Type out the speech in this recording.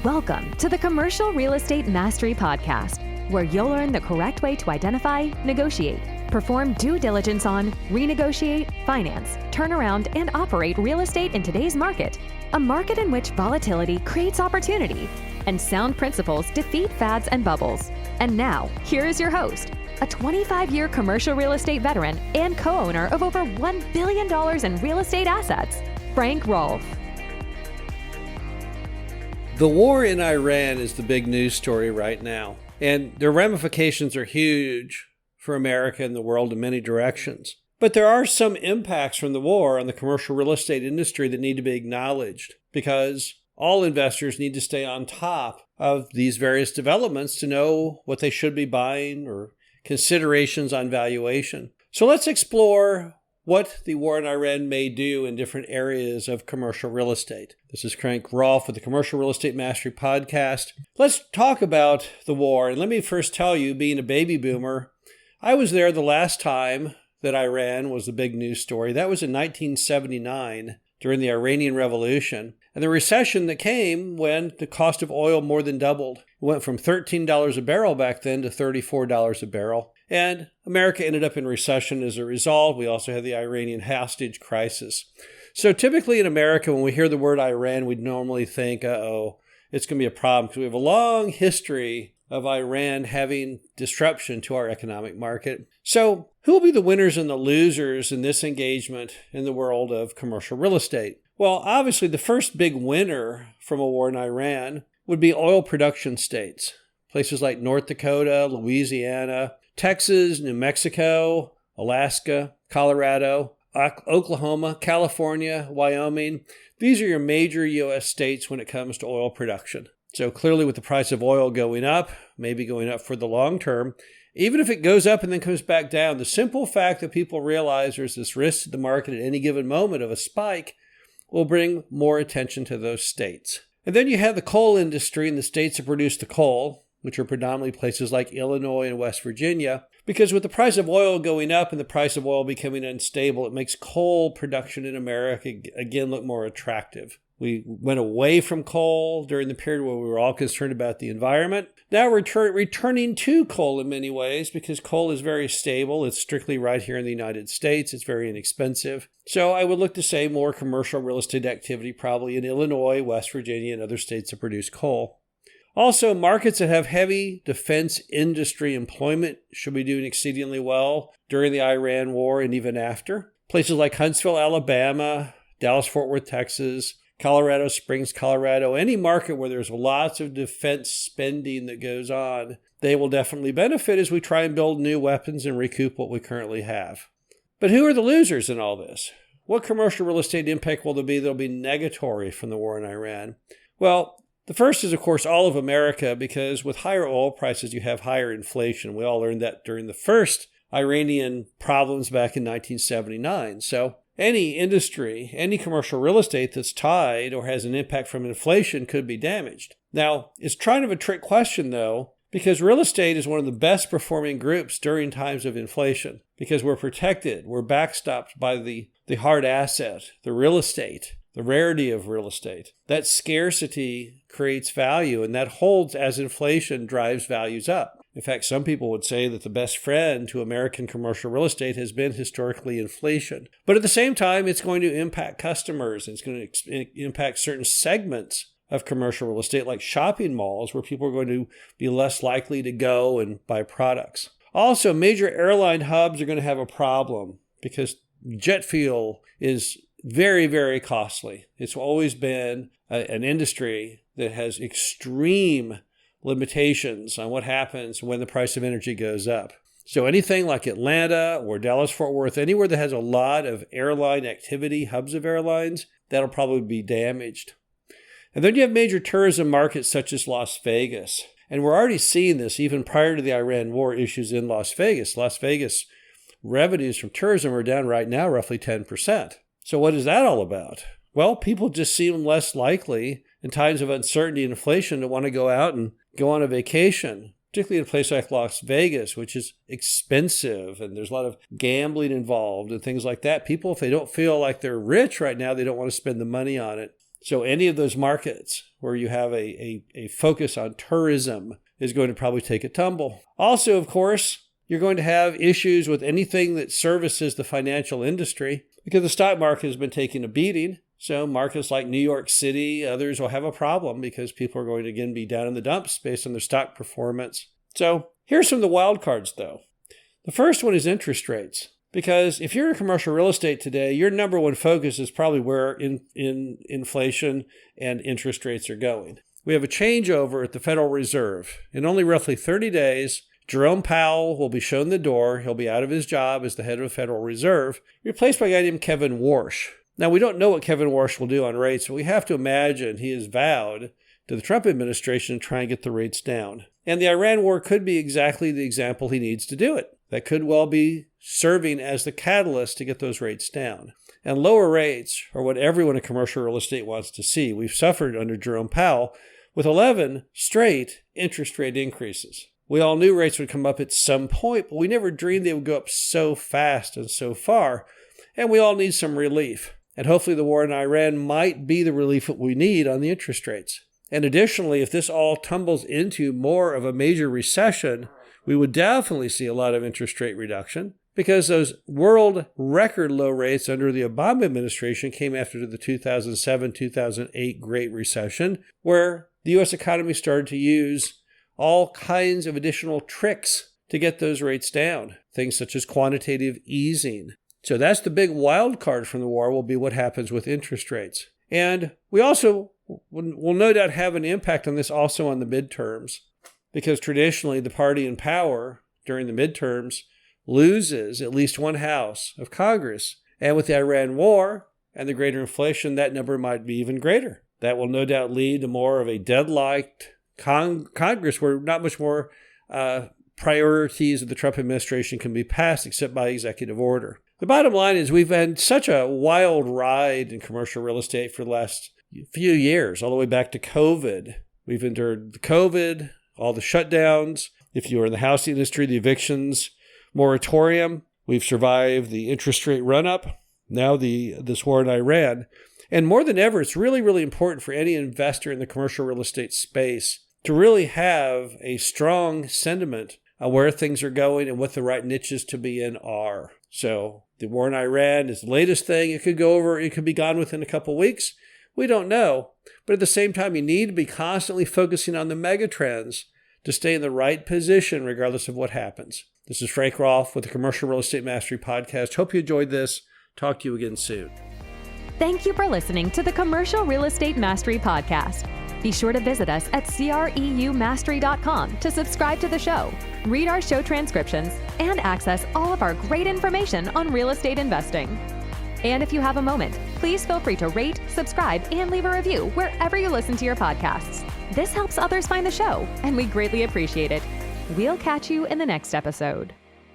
Welcome to the Commercial Real Estate Mastery Podcast, where you'll learn the correct way to identify, negotiate, perform due diligence on, renegotiate, finance, turn around, and operate real estate in today's market, a market in which volatility creates opportunity and sound principles defeat fads and bubbles. And now, here is your host, a 25-year commercial real estate veteran and co-owner of over $1 billion in real estate assets, Frank Rolfe. The war in Iran is the big news story right now, and the ramifications are huge for America and the world in many directions. But there are some impacts from the war on the commercial real estate industry that need to be acknowledged, because all investors need to stay on top of these various developments to know what they should be buying or considerations on valuation. So let's explore what the war in Iran may do in different areas of commercial real estate. This is Frank Rolfe with the Commercial Real Estate Mastery Podcast. Let's talk about the war. And let me first tell you, being a baby boomer, I was there the last time that Iran was the big news story. That was in 1979 during the Iranian Revolution. And the recession that came when the cost of oil more than doubled. It went from $13 a barrel back then to $34 a barrel. And America ended up in recession as a result. We also had the Iranian hostage crisis. So typically in America, when we hear the word Iran, we'd normally think, it's going to be a problem, because we have a long history of Iran having disruption to our economic market. So who will be the winners and the losers in this engagement in the world of commercial real estate? Well, obviously the first big winner from a war in Iran would be oil production states. Places like North Dakota, Louisiana, Texas, New Mexico, Alaska, Colorado, Oklahoma, California, Wyoming. These are your major U.S. states when it comes to oil production. So clearly with the price of oil going up, maybe going up for the long term, even if it goes up and then comes back down, the simple fact that people realize there's this risk to the market at any given moment of a spike will bring more attention to those states. And then you have the coal industry and the states that produce the coal, which are predominantly places like Illinois and West Virginia, because with the price of oil going up and the price of oil becoming unstable, it makes coal production in America again look more attractive. We went away from coal during the period where we were all concerned about the environment. Now we're returning to coal in many ways, because coal is very stable. It's strictly right here in the United States. It's very inexpensive. So I would look to say more commercial real estate activity probably in Illinois, West Virginia, and other states that produce coal. Also, markets that have heavy defense industry employment should be doing exceedingly well during the Iran war and even after. Places like Huntsville, Alabama, Dallas-Fort Worth, Texas, Colorado Springs, Colorado, any market where there's lots of defense spending that goes on, they will definitely benefit as we try and build new weapons and recoup what we currently have. But who are the losers in all this? What commercial real estate impact will there be that'll be negatory from the war in Iran? Well, the first is, of course, all of America, because with higher oil prices, you have higher inflation. We all learned that during the first Iranian problems back in 1979. So any industry, any commercial real estate that's tied or has an impact from inflation could be damaged. Now, it's kind of a trick question, though, because real estate is one of the best performing groups during times of inflation, because we're protected, we're backstopped by the hard asset, the real estate, the rarity of real estate. That scarcity creates value, and that holds as inflation drives values up. In fact, some people would say that the best friend to American commercial real estate has been historically inflation. But at the same time, it's going to impact customers. It's going to impact certain segments of commercial real estate, like shopping malls, where people are going to be less likely to go and buy products. Also, major airline hubs are going to have a problem, because jet fuel is very, very costly. It's always been an industry that has extreme limitations on what happens when the price of energy goes up. So anything like Atlanta or Dallas-Fort Worth, anywhere that has a lot of airline activity, hubs of airlines, that'll probably be damaged. And then you have major tourism markets such as Las Vegas. And we're already seeing this even prior to the Iran war issues in Las Vegas. Las Vegas revenues from tourism are down right now roughly 10%. So what is that all about? Well, people just seem less likely in times of uncertainty and inflation to want to go out and go on a vacation, particularly in a place like Las Vegas, which is expensive and there's a lot of gambling involved and things like that. People, if they don't feel like they're rich right now, they don't want to spend the money on it. So any of those markets where you have a focus on tourism is going to probably take a tumble. Also, of course, you're going to have issues with anything that services the financial industry because the stock market has been taking a beating. So markets like New York City, others will have a problem because people are going to again be down in the dumps based on their stock performance. So here's some of the wild cards, though. The first one is interest rates. Because if you're in commercial real estate today, your number one focus is probably where inflation and interest rates are going. We have a changeover at the Federal Reserve. In only roughly 30 days, Jerome Powell will be shown the door. He'll be out of his job as the head of the Federal Reserve, replaced by a guy named Kevin Warsh. Now, we don't know what Kevin Warsh will do on rates, but we have to imagine he has vowed to the Trump administration to try and get the rates down. And the Iran war could be exactly the example he needs to do it. That could well be serving as the catalyst to get those rates down. And lower rates are what everyone in commercial real estate wants to see. We've suffered under Jerome Powell with 11 straight interest rate increases. We all knew rates would come up at some point, but we never dreamed they would go up so fast and so far. And we all need some relief. And hopefully the war in Iran might be the relief that we need on the interest rates. And additionally, if this all tumbles into more of a major recession, we would definitely see a lot of interest rate reduction because those world record low rates under the Obama administration came after the 2007-2008 Great Recession, where the U.S. economy started to use all kinds of additional tricks to get those rates down, things such as quantitative easing. So that's the big wild card from the war will be what happens with interest rates. And we also will no doubt have an impact on this also on the midterms. Because traditionally, the party in power during the midterms loses at least one house of Congress. And with the Iran war and the greater inflation, that number might be even greater. That will no doubt lead to more of a deadlocked Congress where not much more priorities of the Trump administration can be passed except by executive order. The bottom line is we've had such a wild ride in commercial real estate for the last few years, all the way back to COVID. We've endured the COVID, all the shutdowns. If you were in the housing industry, the evictions moratorium. We've survived the interest rate run-up. Now this war in Iran. And more than ever, it's really, really important for any investor in the commercial real estate space to really have a strong sentiment on where things are going and what the right niches to be in are. So the war in Iran is the latest thing. It could go over. It could be gone within a couple of weeks. We don't know. But at the same time, you need to be constantly focusing on the megatrends to stay in the right position regardless of what happens. This is Frank Rolfe with the Commercial Real Estate Mastery Podcast. Hope you enjoyed this. Talk to you again soon. Thank you for listening to the Commercial Real Estate Mastery Podcast. Be sure to visit us at CREUmastery.com to subscribe to the show, read our show transcriptions, and access all of our great information on real estate investing. And if you have a moment, please feel free to rate, subscribe, and leave a review wherever you listen to your podcasts. This helps others find the show, and we greatly appreciate it. We'll catch you in the next episode.